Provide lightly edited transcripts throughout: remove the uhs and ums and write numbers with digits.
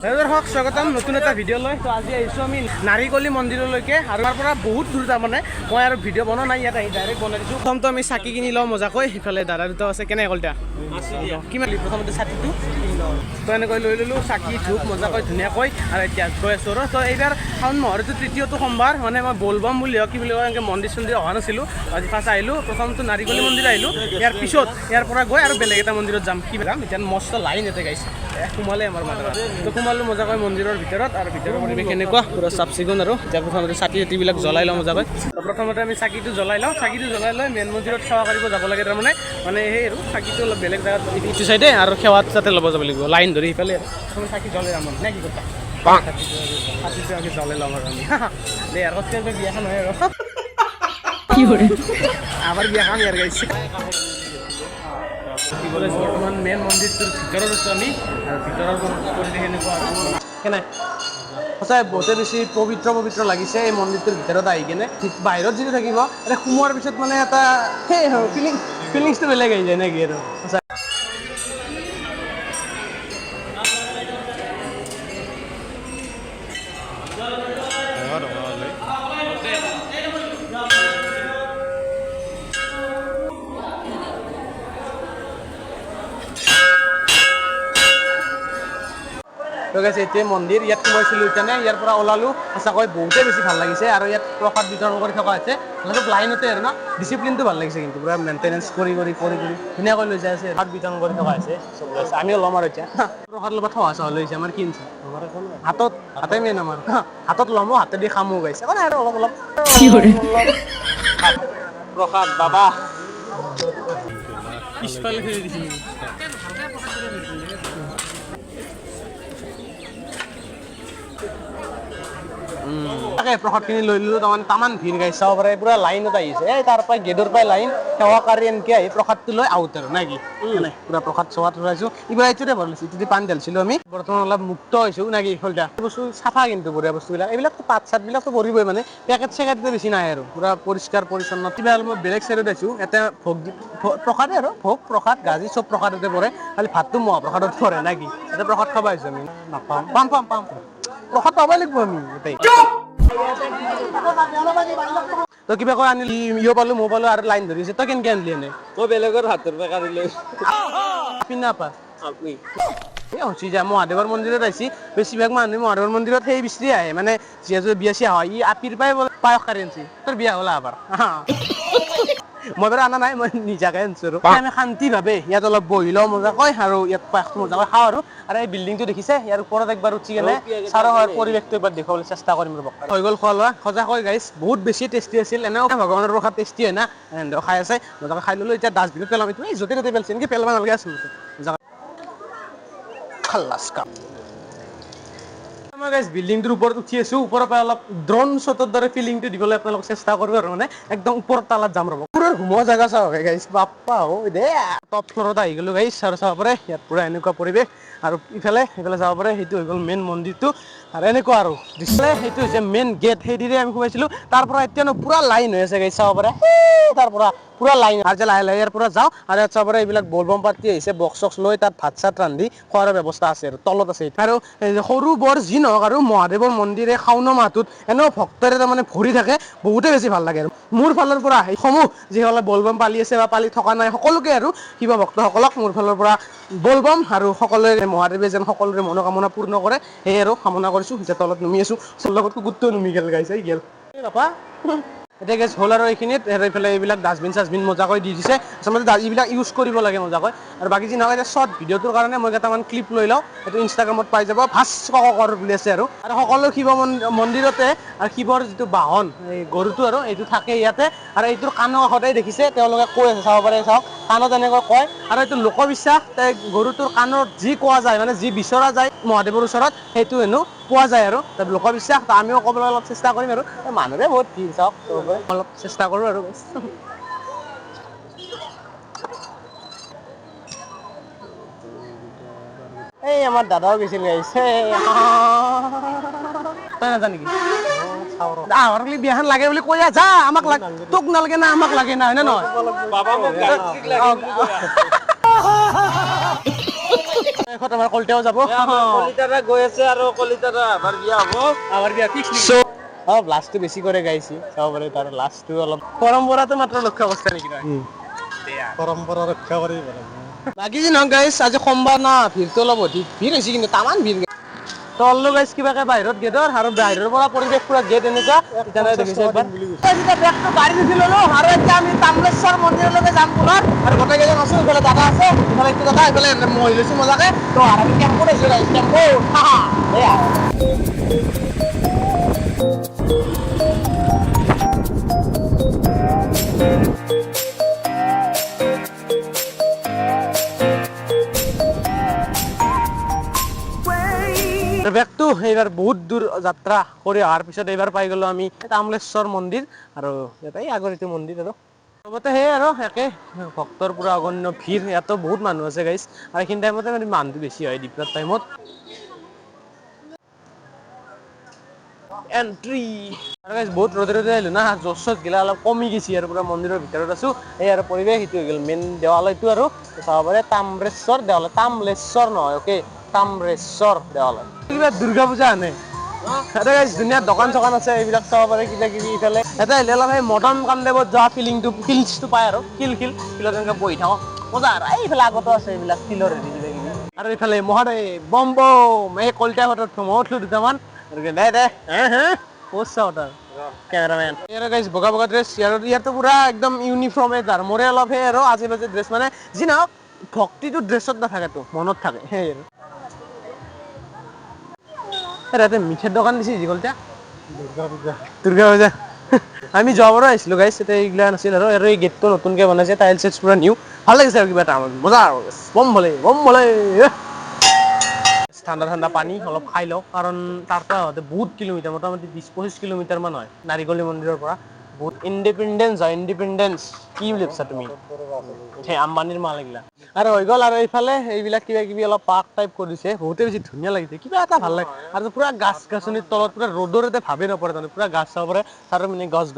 দৰ্শক স্বাগতম নতুন এটা ভিডিঅ' লৈ। তো আজি আহিছোঁ আমি নাৰিকলি মন্দিৰলৈকে আৰু তাৰ পৰা বহুত দূৰ তাৰমানে মই আৰু ভিডিঅ' বনোৱা নাই, ইয়াত আহি ডাইৰেক্ট বনাই দিছোঁ। প্ৰথমটো আমি চাকি কিনি লওঁ মজাকৈ, সিফালে দাদা দুটা আছে। কেনে কলিতা কিমান প্ৰথমতে চাকিটো তো এনেকৈ লৈ ল'লোঁ, চাকি ধূপ মজাকৈ ধুনীয়াকৈ আৰু এতিয়া গৈ আছোঁ আৰু। তো এইবাৰ শাওণ মাহৰটো তৃতীয়টো সোমবাৰ, মানে মই বলবম বুলি কি বুলি কয় এনেকৈ মন্দিৰ চন্দিৰ অহা নাছিলোঁ। আজি ফাৰ্ষ্ট আহিলোঁ, প্ৰথমটো নাৰিকলি মন্দিৰ আহিলোঁ, ইয়াৰ পিছত ইয়াৰ পৰা গৈ আৰু বেলেগ এটা মন্দিৰত যাম। কি যাম এতিয়া মস্ত লাইন ইয়াতে গাইছে, সোমালে আমাৰ মাজত। তো সোমালোঁ মজাকৈ মন্দিৰৰ ভিতৰত, আৰু ভিতৰৰ পৰিৱেশ কেনেকুৱা পুৰা চাফ চিকুণ। আৰু এতিয়া প্ৰথমতে চাকি চাতিবিলাক জ্বলাই লওঁ মজাকৈ। প্ৰথমতে আমি চাকিটো জ্বলাই লওঁ, চাকিটো জ্বলাই লৈ মেইন মন্দিৰত সেৱা কৰিব যাব লাগে। তাৰমানে সেই আৰু চাকিটো অলপ বেলেগ জেগাত ইটো চাইডে আৰু সেৱাত তাতে ল'ব যাব লাগিব, লাইন ধৰি সিফালে আৰু চাকি জ্বলাই যাম নে কি কথা। চাকিটো আমি জ্বলাই ল'ম আৰু আমি দে আৰু বিয়াখন হয় আৰু আমাৰ বিয়াখন ইয়াৰ গাইছে। বৰ্তমান মেইন মন্দিৰটোৰ ভিতৰত আছোঁ আমি, আৰু ভিতৰৰ পৰিৱেশ এনেকুৱা আৰু কেনে সঁচাই বহুতে বেছি পবিত্ৰ পবিত্ৰ লাগিছে এই মন্দিৰটোৰ ভিতৰত আহি কিনে। বাহিৰত যিটো থাকিব এটা সোমোৱাৰ পিছত মানে এটা সেই ফিলিংছটো বেলেগ আহি যায় নেকি আৰু সঁচাই। এইটোৱে মন্দিৰ, ইয়াত সোমাইছিলোঁ এতিয়া ইয়াৰ পৰা ওলালোঁ। সঁচাকৈ বহুতেই বেছি ভাল লাগিছে, আৰু ইয়াত প্ৰসাদ বিতৰণ কৰি থকা হৈছে অলপ লাইনতে আৰু ন ডিচিপ্লিনটো ভাল লাগিছে, কিন্তু পুৰা মেইনটেনেঞ্চ কৰি ধুনীয়াকৈ লৈ যাই আছে। প্ৰসাদ বিতৰণ কৰি থকা হৈছে, চব লৈ আছে। আমিও ল'ম আৰু এতিয়া প্ৰসাদ ল'ব থোৱা চোৱা লৈছে আমাৰ কি হাতে মেইন আমাৰ হাতত ল'মো, হাতেদি খামো গাইছে মানে আৰু অলপ প্ৰসাদ বাবা পিছফালে তাকে প্ৰসাদখিনি লৈ ল'লোঁ। তাৰমানে তামান ভিৰ গাইছে, চাব পাৰে পুৰা লাইনত আহিছে। এই তাৰ পৰা গেটৰ পৰাই লাইন, সেৱাকাৰী এনেকৈ আহি প্ৰসাদটো লৈ আউট আৰু নাই কি নাই পুৰা প্ৰসাদ চসাদ ধৰাইছোঁ। এইবাৰ এইটোতে ভাল লাগিছে, এইটোতে পাণ ঢালিছিলোঁ আমি। বৰ্তমান অলপ মুক্ত হৈছোঁ না কি হলদা বস্তু চাফা, কিন্তু বঢ়িয়া বস্তুবিলাক এইবিলাকতো পাত চাতবিলাকতো পৰিবই, মানে পেকেট চেকেটটো বেছি নাই আৰু পুৰা পৰিষ্কাৰ পৰিচ্ছন্ন। কিবা মই বেলেগ চাইডত আছোঁ, এটা ভোগ প্ৰসাদে আৰু ভোগ প্ৰসাদ গাজি চব প্ৰসাদতে পৰে, খালি ভাতটো মহাপ্ৰসাদত পৰে না কি। এতিয়া প্ৰসাদ খাব আহিছোঁ আমি, নাপাম পাম প্ৰসাদ পাবই লাগিব আমি গোটেই। তই কিবা কৈ আনিলি, ইও পালো মই পালো আৰু লাইন ধৰিছে। তই কেনেকে আনিলি এনে? মই বেলেগৰ হাতৰ পৰা কাঢ়ি লৈ নাপা আপুনি মহাদেৱৰ মন্দিৰত আহিছি। বেছিভাগ মানুহ মহাদেৱৰ মন্দিৰত সেই বিচাৰি আহে, মানে যিহেতু বিয়া চিয়া হয়, ই আপিৰ পাই পায়স কাঢ়ি আনছি। তোৰ বিয়া হ'ল আবাৰ মই বাৰু আনা নাই, মই নিজাকে আনিছোঁ আৰু আমি শান্তি ভাৱে ইয়াত অলপ বহি লওঁ মজাকৈ, আৰু ইয়াত পায়সটো মজাকৈ খাওঁ আৰু এই বিল্ডিংটো দেখিছে, ইয়াৰ ওপৰত একবাৰ উঠি কেনে চাৰৰ পৰিৱেশটো এবাৰ দেখুৱাবলৈ চেষ্টা কৰিম ৰ'ব। হৈ গ'ল খোৱা লোৱা সঁচাকৈ গাইছ, বহুত বেছি টেষ্টি আছিল। এনেও ভগৱানৰ প্ৰসাদ টেষ্টি হয় না, এনেও খাই আছে মজাকৈ খাই ল'লোঁ। এতিয়া ডাষ্টবিনত পেলাম, এইটো য'তে ত'তে পেলাইছে, এনেকৈ পেলাব নালাগে আচলতে। বিল্ডিংটোৰ ওপৰত উঠি আছোঁ, ওপৰৰ পৰা অলপ ড্ৰোন শ্বটৰ দৰে ফিলিংটো দিবলৈ আপোনালোকক চেষ্টা কৰোঁ আৰু মানে একদম ওপৰৰ তালাত যাম ৰ'ব। পুৰা ঘুমোৱা জেগা চাওঁ গাইছ, বাপ্পা দে টপ ফ্ল'ৰত আহি গ'লোঁ গাইছ। আৰু চাব পাৰে ইয়াত পুৰা এনেকুৱা পৰিৱেশ, আৰু ইফালে যাব পাৰে। সেইটো হৈ গ'ল মেইন মন্দিৰটো, আৰু এনেকুৱা আৰু সেইটো হৈছে মেইন গেট। সেইদিৰে আমি সোমাইছিলোঁ, তাৰ পৰা এতিয়া পুৰা লাইন হৈ আছে গাইছ, চাব পাৰে তাৰ পৰা পুৰা লাইন। আৰু যে লাহে লাহে ইয়াৰ পৰা যাওঁ, আৰু ইয়াত চাব পাৰে এইবিলাক বল বম পাৰ্টি আহিছে, বক্স চক্স লৈ তাত ভাত চাত ৰান্ধি খোৱাৰ ব্যৱস্থা আছে আৰু তলত আছে। আৰু সৰু বৰ যি নহওক আৰু মহাদেৱৰ মন্দিৰে শাওণ মাহটোত এনেও ভক্তৰে তাৰমানে ভৰি থাকে, বহুতেই বেছি ভাল লাগে। আৰু মোৰ ফালৰ পৰা সমূহ যিসকলে বল বম পালি আছে বা পালি থকা নাই, সকলোকে আৰু শিৱ ভক্তসকলক মোৰ ফালৰ পৰা বল বম, আৰু সকলোৰে মহাদেৱে যেন সকলোৰে মনোকামনা পূৰ্ণ কৰে, সেয়ে আৰু কামনা কৰিছোঁ। এতিয়া তলত নুমি আছোঁ, লগত কুকুৰটো নুমি গেল গাইছে গেল পাপা। এতিয়া গেছ হ'ল আৰু এইখিনিত এইফালে এইবিলাক ডাষ্টবিন চাষ্টবিন মজাকৈ দি দিছে। আচলতে এইবিলাক ইউজ কৰিব লাগে মজাকৈ। আৰু বাকী যি নহয়, এতিয়া শ্বৰ্ট ভিডিঅ'টোৰ কাৰণে মই কেইটামান ক্লিপ লৈ লওঁ, সেইটো ইনষ্টাগ্ৰামত পাই যাব। কৰ বুলি আছে আৰু সকলো শিৱ মন্দিৰতে শিৱৰ যিটো বাহন এই গৰুটো, আৰু এইটো থাকে ইয়াতে। আৰু এইটোৰ কাণৰ সদায় দেখিছে তেওঁলোকে কৈ আছে, চাব পাৰে চাওক কাণত এনেকৈ কয়। আৰু এইটো লোকবিশ্বাস, গৰুটোৰ কাণত যি কোৱা যায়, মানে যি বিচৰা যায় মহাদেৱৰ ওচৰত, সেইটো হেনো পোৱা যায় আৰু লোকবিশ্বাস। আমিও ক'বলৈ অলপ চেষ্টা কৰিম, আৰু মানুহৰে বহুত ভিৰ চাওক, অলপ চেষ্টা কৰোঁ আৰু এই আমাৰ দাদাও গৈছিল গাইছে, নাজান নেকি বিয়াখন লাগে বুলি কৈ যা, আমাক তোক নালাগে না, আমাক লাগে না, হয় নে নহয়? এখন আমাৰ কলিতাও যাব কলিতাৰা গৈ আছে আৰু কলিতাৰা আমাৰ বিয়া হ'ব আমাৰ বিয়া ফিক্স লাষ্টটো বেছি কৰে গাইছি চাব পাৰে তাৰ লাষ্টটো অলপ পৰম্পৰাটো মাত্ৰ লক্ষ্য অৱস্থা নেকি পৰম্পৰা ৰক্ষা কৰি বাকী যি নহওক গাইছ আজি সোমবাৰ না ভিৰটো অলপ অধিক ভিৰ হৈছে কিন্তু তামান ভিৰ তললো গাইছ কিবাকে বাহিৰত গেটৰ আৰু বাহিৰৰ পৰা পৰিৱেশ পুৰা গেট এনেকুৱা তেতিয়া দেখিছে একবাৰ এতিয়া বেগটো গাড়ী উঠি ল'লো আৰু এতিয়া আমি তামৰেশ্বৰ মন্দিৰলৈকে যাম পুনৰ আৰু গোটেইকেইজন আছো এইফালে দাদা আছে এইফালে একটু দাদা এইফালে মই লৈছো মজাকে তো আৰু আমি কেম্পত আহিছো গাইছ কেম্পত এয়া বেগটো এইবাৰ বহুত দূৰ যাত্ৰা কৰি অহাৰ পিছত এইবাৰ পাই গ'লো আমি তামৰেশ্বৰ মন্দিৰ আৰু ইয়াতে আগৰ এইটো মন্দিৰ আৰু লগতে সেই আৰু একে ভক্তৰ পুৰা অগণ্য ভিৰ ইয়াতো বহুত মানুহ আছে গাইছ আৰু এইখিনি টাইমতে মানে মানুহটো বেছি হয় দীপৰাৰ টাইমত এন্ট্ৰি আৰু গাইছ বহুত ৰ'দে ৰ'দে আহিলো না জছ গিলা অলপ কমি গৈছে আৰু পুৰা মন্দিৰৰ ভিতৰত আছো এই আৰু পৰিৱেশ সেইটো হৈ গ'ল মেইন দেৱালয়টো আৰু চাব পাৰে তাম্ৰেশ্বৰ দেৱালয় তামলেশ্বৰ নহয় অ'কে তাম্ৰেশ্বৰ দেৱালয় কিবা দুৰ্গা পূজা আনে এটা গাইছ ধুনীয়া দোকান চোকান আছে এইবিলাক চাব পাৰে কিবা কিবি ইফালে এটা আহিলে অলপ সেই মডাৰ্ণ কনচেপ্টত যোৱা ফিলটো পায় আৰু ফিলত এনেকৈ বহি থাকক মজা আৰু এইফালে আগতো আছে এইবিলাক ফিলৰ হেৰি কিবা কিবি আৰু এইফালে মহাদেৱ বম বম এই কলিতা ঘাটত মই উঠলো দুটামান দে দে কেমেৰামেন গাইছ বগা বগা ড্ৰেছ ইয়াতো পুৰা একদম ইউনিফৰ্মে যাৰ মোৰে অলপ সেই আৰু আজি বাজে ড্ৰেছ মানে যি নহওক ভক্তিটো ড্ৰেছত নাথাকেতো মনত থাকে সেই আৰু ইয়াতে মিঠাইৰ দোকান দিছে যি কলিতা দুৰ্গা পূজা আমি যোৱাবাৰো আহিছিলো গাইছ এতিয়া এইগিলা নাছিল আৰু এই গেটটো নতুনকে বনাইছে টাইলছ পুৰা নিউ ভাল লাগিছে আৰু কিবা এটা মজা আৰু বম ভলে ঠাণ্ডা ঠাণ্ডা পানী অলপ খাই লওঁ কাৰণ তাৰ পৰা বহুত কিলোমিটাৰ মোটামুটি 20-25 কিলোমিটাৰ মান হয় নাৰিকলী মন্দিৰৰ পৰা বহুত ইণ্ডিপেণ্ডেন্স কি বুলি ভাবছা তুমি সেই আম্বানীৰ মাল এইগিলা আৰু হৈ গ'ল আৰু এইফালে এইবিলাক কিবা কিবি অলপ পাৰ্ক টাইপ কৰিছে বহুতে বেছি ধুনীয়া লাগিছে কিবা এটা ভাল লাগে আৰু পুৰা গাছ গাছনিৰ তলত পুৰা ৰ'দৰ এটা ভাৱে নপৰে তাৰমানে পুৰা গাছ চাব পাৰে তাৰ মানে গছ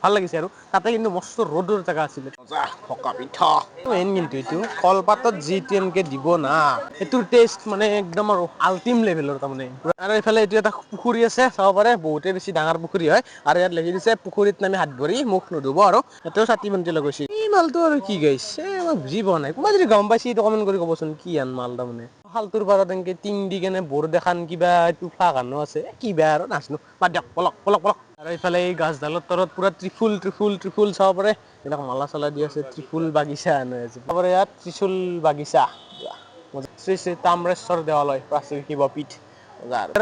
ভাল লাগিছে আৰু তাতে কিন্তু মস্ত ৰ'দৰ জেগা আছিলে মেইন কিন্তু এইটো কলপাতত যিটো এনেকে দিব না সেইটোৰ টেষ্ট মানে একদম আৰু আল্টিম লেভেলৰ তাৰমানে আৰু এইফালে এইটো এটা পুখুৰী আছে চাব পাৰে বহুতে বেছি ডাঙৰ পুখুৰী হয় আৰু ইয়াত লিখি দিছে পুখুৰীত নামি হাত ভৰি মুখ নুধুব আৰু ইয়াতেও চাতি বন্তি লগাইছে এই মালটো আৰু কি গাইছে মই বুজি পোৱা নাই কোনোবা যদি গম পাইছে এইটো কমেণ্ট কৰি ক'বচোন কি আন মাল তাৰমানে খালটোৰ পাৰত এনেকে টিং দি কেনে বৰ দেখান কিবা টোফা গানো আছে কিবা আৰু নাজনো বাদ দিয়ক পলক আৰু এইফালে এই গাছডালৰ তলত পুৰা ত্ৰিফুল চাব পাৰে এইবিলাক মালা চালা দি আছে ত্ৰিফুল বাগিচা আনে আছে ইয়াত ত্ৰিশূল বাগিচা শ্ৰী শ্ৰী তাম্ৰেশ্বৰ দেৱালয় প্ৰাচীন শিৱপীঠ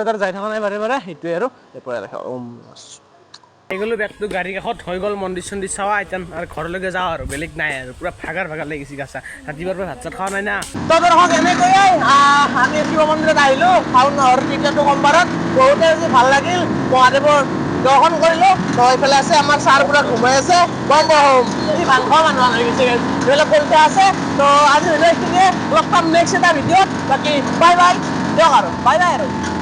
তাৰ যাই থকা নাই বাৰে সেইটোৱে আৰু এইগলো বেগটো গাড়ী কাষত হৈ গ'ল মন্দিৰ চন্দিৰ চাৱা এতিয়া আৰু ঘৰলৈকে যাওঁ আৰু বেলেগ নাই আৰু পুৰা ভাগাৰ লাগিছে গাছা ৰাতিপুৱাৰ পৰা ভাত চাত খোৱা নাই না দৰ্শক এনেকৈয়ে আমি শিৱ মন্দিৰত আহিলো শাওণ মাহৰ তৃতীয়টো সোমবাৰত বহুতে বেছি ভাল লাগিল মহাদেৱৰ দৰ্শন কৰিলো তো এইফালে আছে আমাৰ ছাৰ পুৰা ঘুমাই আছে বম বম এই মাংস মানুহ হৈ গৈছে এইফালে কলিতা আছে তো আজি হ'লে এইখিনিয়ে লগ পাম নেক্সট এটা ভিডিঅ'ত বাকী বাই দিয়ক আৰু বাই আৰু